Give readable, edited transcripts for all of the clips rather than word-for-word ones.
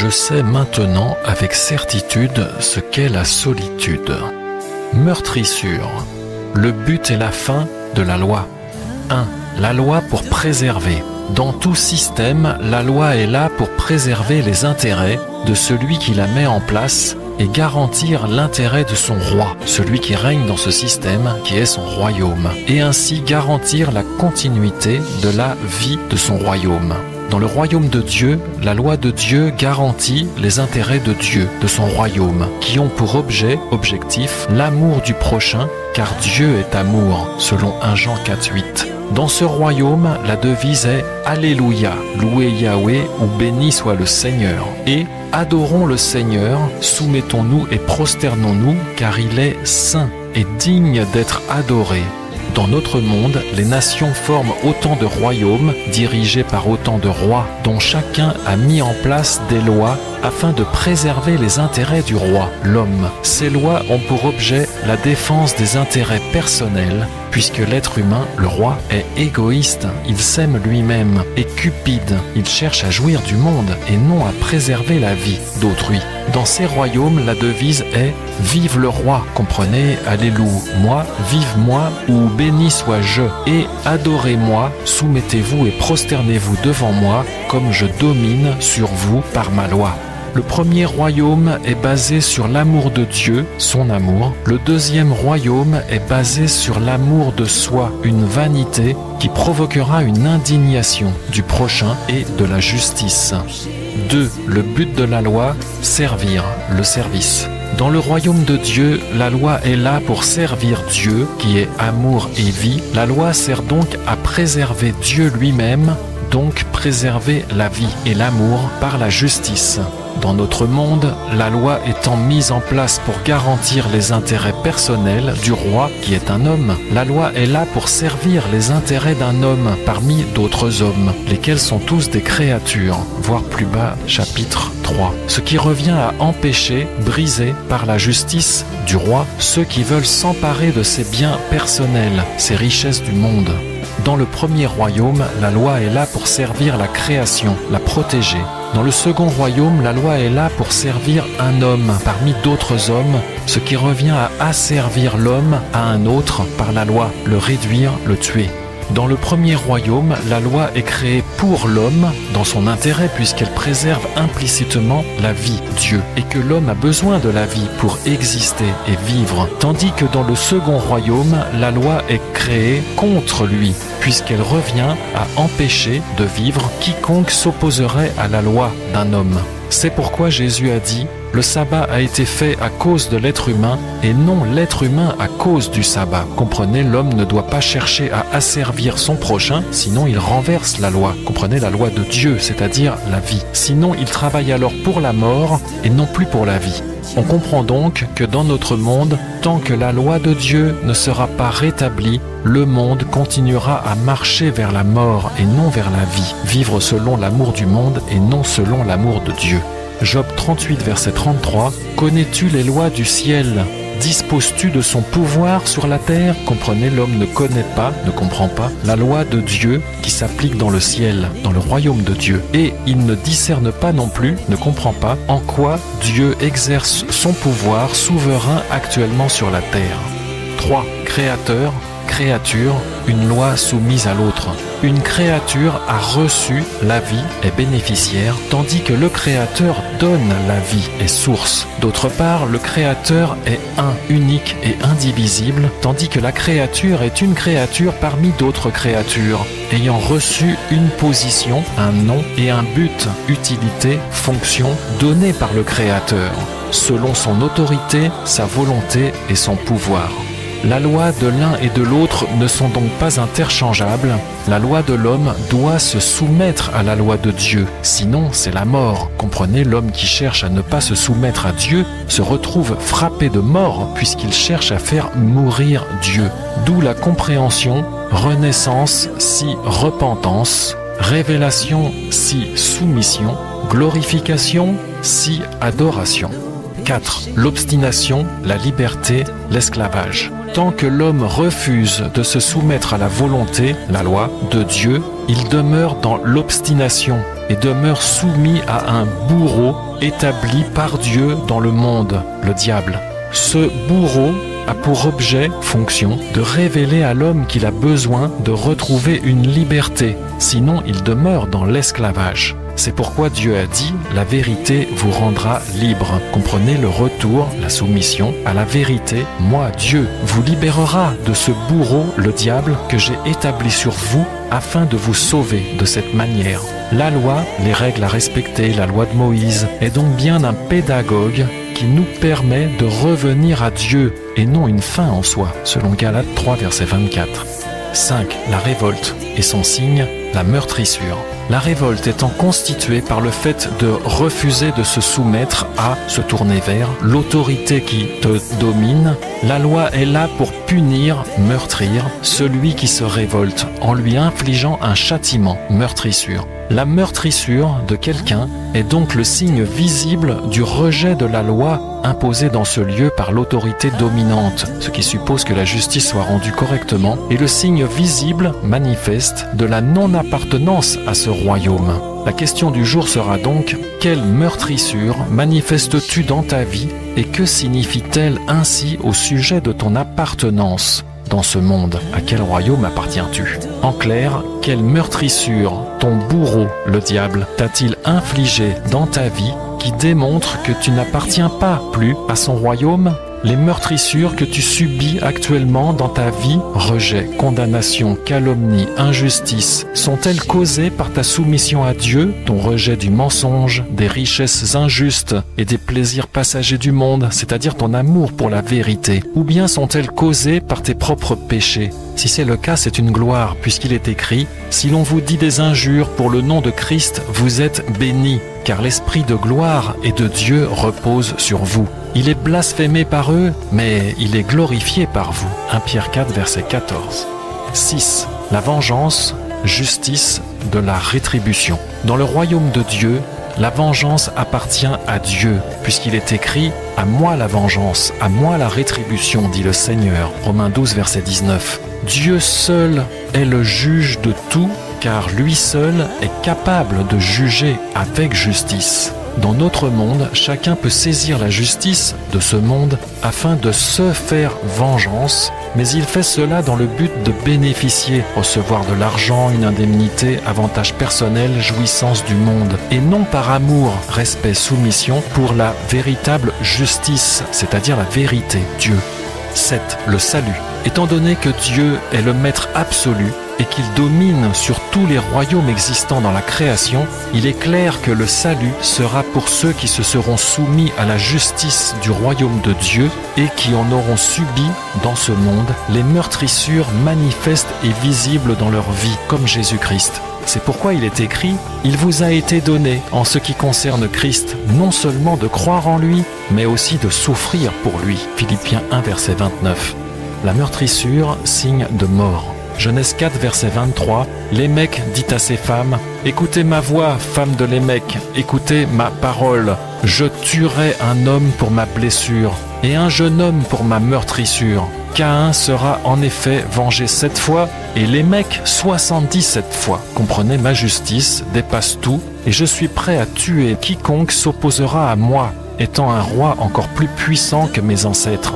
Je sais maintenant avec certitude ce qu'est la solitude. Meurtrissure. Le but et la fin de la loi. 1. La loi pour préserver. Dans tout système, la loi est là pour préserver les intérêts de celui qui la met en place et garantir l'intérêt de son roi, celui qui règne dans ce système qui est son royaume, et ainsi garantir la continuité de la vie de son royaume. Dans le royaume de Dieu, la loi de Dieu garantit les intérêts de Dieu, de son royaume, qui ont pour objectif l'amour du prochain, car Dieu est amour, selon 1 Jean 4,8. Dans ce royaume, la devise est « Alléluia, louez Yahweh ou béni soit le Seigneur » et « Adorons le Seigneur, soumettons-nous et prosternons-nous, car il est saint et digne d'être adoré ». Dans notre monde, les nations forment autant de royaumes dirigés par autant de rois, dont chacun a mis en place des lois afin de préserver les intérêts du roi, l'homme. Ces lois ont pour objet la défense des intérêts personnels, puisque l'être humain, le roi, est égoïste, il s'aime lui-même, et cupide, il cherche à jouir du monde et non à préserver la vie d'autrui. Dans ces royaumes, la devise est « Vive le roi », comprenez « Alléluia, moi, vive moi » ou « Béni sois-je » et « Adorez-moi, soumettez-vous et prosternez-vous devant moi, comme je domine sur vous par ma loi ». Le premier royaume est basé sur l'amour de Dieu, son amour. Le deuxième royaume est basé sur l'amour de soi, une vanité qui provoquera une indignation du prochain et de la justice. 2. Le but de la loi, servir, le service. Dans le royaume de Dieu, la loi est là pour servir Dieu, qui est amour et vie. La loi sert donc à préserver Dieu lui-même, donc préserver la vie et l'amour par la justice. Dans notre monde, la loi étant mise en place pour garantir les intérêts personnels du roi qui est un homme, la loi est là pour servir les intérêts d'un homme parmi d'autres hommes, lesquels sont tous des créatures, voire plus bas, chapitre 3. Ce qui revient à empêcher, briser par la justice du roi, ceux qui veulent s'emparer de ses biens personnels, ses richesses du monde. Dans le premier royaume, la loi est là pour servir la création, la protéger. Dans le second royaume, la loi est là pour servir un homme parmi d'autres hommes, ce qui revient à asservir l'homme à un autre par la loi, le réduire, le tuer. Dans le premier royaume, la loi est créée pour l'homme, dans son intérêt puisqu'elle préserve implicitement la vie, Dieu, et que l'homme a besoin de la vie pour exister et vivre. Tandis que dans le second royaume, la loi est créée contre lui, puisqu'elle revient à empêcher de vivre quiconque s'opposerait à la loi d'un homme. C'est pourquoi Jésus a dit « Le sabbat a été fait à cause de l'être humain et non l'être humain à cause du sabbat ». Comprenez, l'homme ne doit pas chercher à asservir son prochain, sinon il renverse la loi. Comprenez, la loi de Dieu, c'est-à-dire la vie. Sinon, il travaille alors pour la mort et non plus pour la vie. On comprend donc que dans notre monde, tant que la loi de Dieu ne sera pas rétablie, le monde continuera à marcher vers la mort et non vers la vie, vivre selon l'amour du monde et non selon l'amour de Dieu. Job 38, verset 33, « Connais-tu les lois du ciel ? Disposes-tu de son pouvoir sur la terre ?» Comprenez, l'homme ne connaît pas, ne comprend pas la loi de Dieu qui s'applique dans le ciel, dans le royaume de Dieu. Et il ne discerne pas non plus, ne comprend pas en quoi Dieu exerce son pouvoir souverain actuellement sur la terre. 3. Créateur, créature, une loi soumise à l'autre. Une créature a reçu la vie, est bénéficiaire, tandis que le Créateur donne la vie, est source. D'autre part, le Créateur est un, unique et indivisible, tandis que la créature est une créature parmi d'autres créatures, ayant reçu une position, un nom et un but, utilité, fonction, donnée par le Créateur, selon son autorité, sa volonté et son pouvoir. La loi de l'un et de l'autre ne sont donc pas interchangeables. La loi de l'homme doit se soumettre à la loi de Dieu, sinon c'est la mort. Comprenez, l'homme qui cherche à ne pas se soumettre à Dieu se retrouve frappé de mort puisqu'il cherche à faire mourir Dieu. D'où la compréhension, renaissance si repentance, révélation si soumission, glorification si adoration. 4. L'obstination, la liberté, l'esclavage. Tant que l'homme refuse de se soumettre à la volonté, la loi de Dieu, il demeure dans l'obstination et demeure soumis à un bourreau établi par Dieu dans le monde, le diable. Ce bourreau a pour objet, fonction, de révéler à l'homme qu'il a besoin de retrouver une liberté, sinon il demeure dans l'esclavage. C'est pourquoi Dieu a dit « La vérité vous rendra libre ». Comprenez le retour, la soumission à la vérité. Moi, Dieu, vous libérera de ce bourreau, le diable, que j'ai établi sur vous afin de vous sauver de cette manière. La loi, les règles à respecter, la loi de Moïse, est donc bien un pédagogue qui nous permet de revenir à Dieu et non une fin en soi, selon Galates 3, verset 24. 5. La révolte et son signe, la meurtrissure. La révolte étant constituée par le fait de refuser de se soumettre à, se tourner vers, l'autorité qui te domine, la loi est là pour punir, meurtrir, celui qui se révolte en lui infligeant un châtiment, meurtrissure. La meurtrissure de quelqu'un est donc le signe visible du rejet de la loi imposée dans ce lieu par l'autorité dominante, ce qui suppose que la justice soit rendue correctement, et le signe visible, manifeste, de la non-appartenance à ce royaume. La question du jour sera donc, quelle meurtrissure manifestes-tu dans ta vie et que signifie-t-elle ainsi au sujet de ton appartenance dans ce monde? À quel royaume appartiens-tu? En clair, quelle meurtrissure ton bourreau, le diable, t'a-t-il infligé dans ta vie qui démontre que tu n'appartiens pas plus à son royaume? Les meurtrissures que tu subis actuellement dans ta vie, rejet, condamnation, calomnie, injustice, sont-elles causées par ta soumission à Dieu, ton rejet du mensonge, des richesses injustes et des plaisirs passagers du monde, c'est-à-dire ton amour pour la vérité, ou bien sont-elles causées par tes propres péchés? Si c'est le cas, c'est une gloire, puisqu'il est écrit « Si l'on vous dit des injures pour le nom de Christ, vous êtes bénis, car l'esprit de gloire et de Dieu repose sur vous. Il est blasphémé par eux, mais il est glorifié par vous. » 1 Pierre 4, verset 14. 6. La vengeance, justice de la rétribution. Dans le royaume de Dieu, la vengeance appartient à Dieu, puisqu'il est écrit « À moi la vengeance, à moi la rétribution, dit le Seigneur. » Romains 12, verset 19. Dieu seul est le juge de tout, car lui seul est capable de juger avec justice. Dans notre monde, chacun peut saisir la justice de ce monde afin de se faire vengeance, mais il fait cela dans le but de bénéficier, recevoir de l'argent, une indemnité, avantage personnel, jouissance du monde, et non par amour, respect, soumission pour la véritable justice, c'est-à-dire la vérité, Dieu. 7. Le salut. Étant donné que Dieu est le maître absolu et qu'il domine sur tous les royaumes existants dans la création, il est clair que le salut sera pour ceux qui se seront soumis à la justice du royaume de Dieu et qui en auront subi, dans ce monde, les meurtrissures manifestes et visibles dans leur vie, comme Jésus-Christ. C'est pourquoi il est écrit « Il vous a été donné, en ce qui concerne Christ, non seulement de croire en lui, mais aussi de souffrir pour lui. » Philippiens 1, verset 29. La meurtrissure, signe de mort. Genèse 4, verset 23, Lémec dit à ses femmes « Écoutez ma voix, femmes de Lémec, écoutez ma parole. Je tuerai un homme pour ma blessure et un jeune homme pour ma meurtrissure. Caïn sera en effet vengé 7 fois et Lémec 77 fois. Comprenez, ma justice dépasse tout et je suis prêt à tuer quiconque s'opposera à moi, étant un roi encore plus puissant que mes ancêtres. »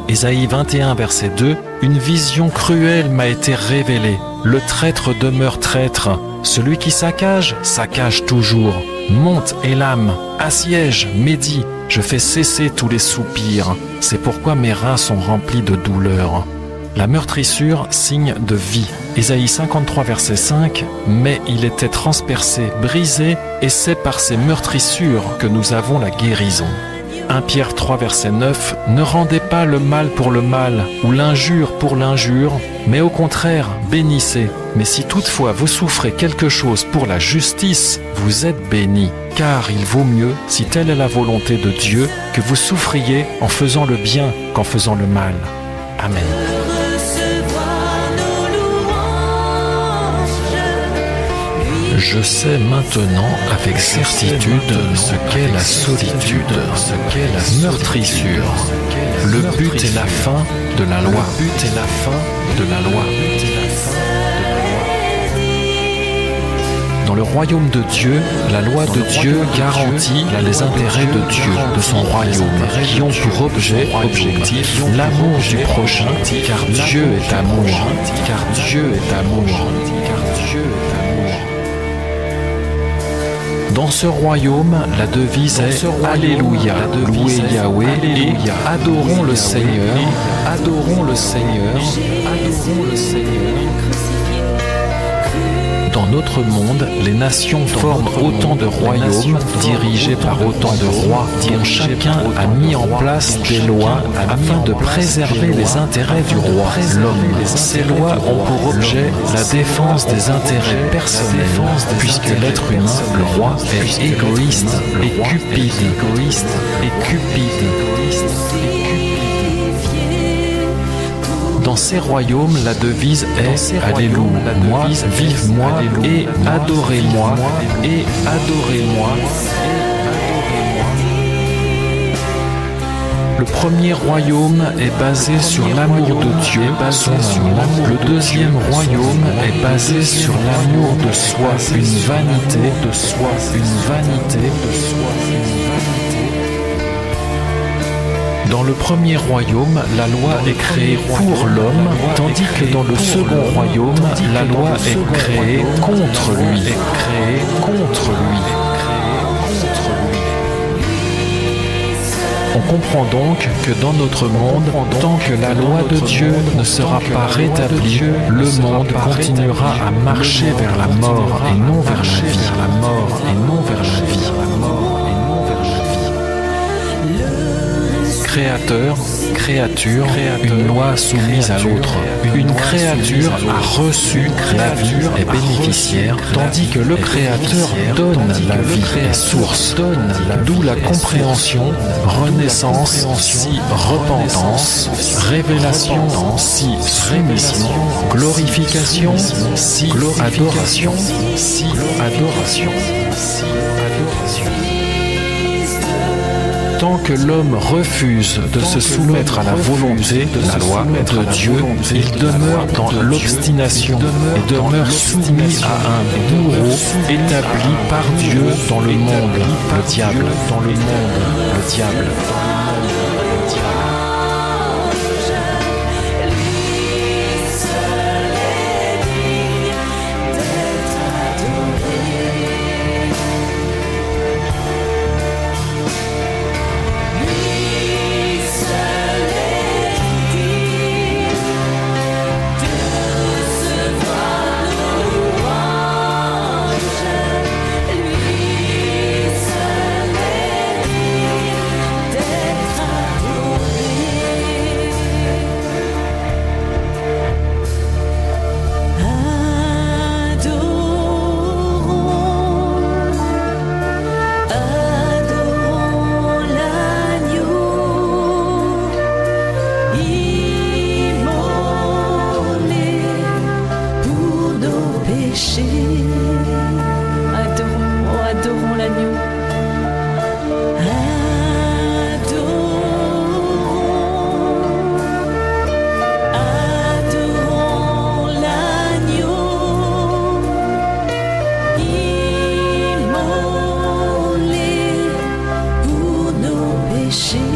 Ésaïe 21, verset 2, « Une vision cruelle m'a été révélée. Le traître demeure traître. Celui qui saccage, saccage toujours. Monte, Élam, assiège, Médie. Je fais cesser tous les soupirs. C'est pourquoi mes reins sont remplis de douleur. » La meurtrissure, signe de vie. Ésaïe 53, verset 5, « Mais il était transpercé, brisé, et c'est par ces meurtrissures que nous avons la guérison. » 1 Pierre 3, verset 9, « Ne rendez pas le mal pour le mal, ou l'injure pour l'injure, mais au contraire, bénissez. Mais si toutefois vous souffrez quelque chose pour la justice, vous êtes bénis. Car il vaut mieux, si telle est la volonté de Dieu, que vous souffriez en faisant le bien qu'en faisant le mal. » Amen. Je sais maintenant avec certitude ce qu'est la solitude, ce qu'est la meurtrissure. Le but et la fin de la loi. Le but et la fin de la loi. Dans le royaume de Dieu, la loi de Dieu garantit les intérêts de Dieu, de son royaume, qui ont pour objectif l'amour du prochain, car Dieu est amour, car Dieu est amour, car Dieu est amour. Dans ce royaume, la devise est Alléluia, louez Yahweh et adorons le Seigneur, adorons le Seigneur, adorons le Seigneur. Dans notre monde, les nations forment autant de royaumes dirigés par autant de rois dont chacun a mis en place des lois afin de préserver les intérêts du roi, l'homme. Ces lois ont pour objet la défense des intérêts personnels, puisque l'être humain, le roi, est égoïste et cupide, égoïste et cupide. Dans ces royaumes, la devise est Alléluia, vive-moi et adorez-moi et adorez-moi. Le premier royaume est basé sur l'amour de Dieu, son amour. Le deuxième royaume est basé sur l'amour de soi, une vanité de soi, une vanité de soi, une vanité. Dans le premier royaume, la loi est créée pour l'homme, tandis que dans le second royaume, la loi est créée contre lui. On comprend donc que dans notre monde, tant que la loi de Dieu ne sera pas rétablie, le monde continuera à marcher vers la mort et non vers la vie. Créateur, créature, une loi soumise à l'autre. Une créature a reçu la vie et bénéficiaire, tandis que le Créateur donne la vie et source. D'où la compréhension, renaissance, si repentance, révélation, si soumission, glorification, si adoration, si adoration, si adoration. Tant que l'homme refuse de se soumettre à la volonté de la loi de Dieu, il demeure dans l'obstination et demeure soumis à un bourreau établi par Dieu dans le monde, le diable, dans le monde, le diable. Adorons l'agneau. Adorons l'agneau, immolé pour nos péchés.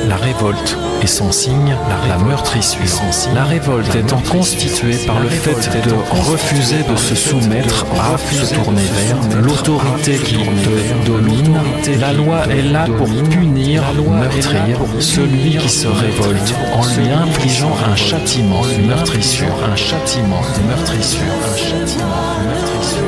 La révolte et son signe, la meurtrissure. La révolte étant constituée par le fait de refuser de se soumettre à, se tourner vers l'autorité qui domine, la loi est là pour punir, meurtrir celui qui se révolte en lui infligeant un châtiment, une meurtrissure, un châtiment, une meurtrissure, un châtiment, une meurtrissure.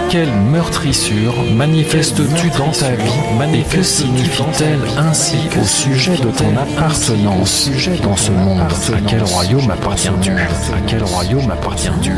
Quelle meurtrissure manifestes-tu dans ta vie et que signifie-t-elle ainsi au sujet de ton appartenance dans ce monde? À quel royaume appartiens-tu? À quel royaume appartiens-tu? À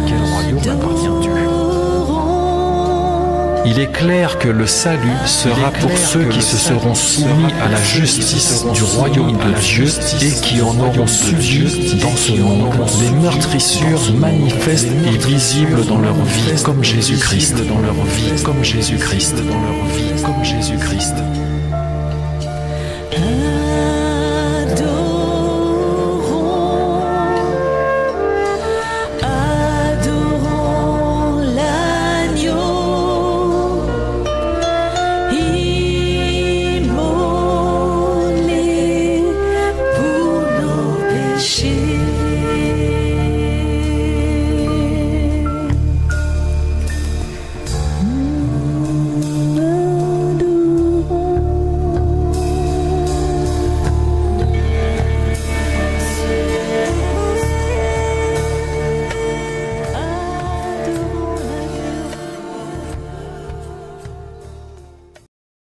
quel royaume appartiens-tu? Il est clair que le salut sera pour ceux qui se seront soumis à la justice du royaume de Dieu et qui en auront subi dans ce monde des meurtrissures manifestes et visibles dans leur vie comme Jésus-Christ.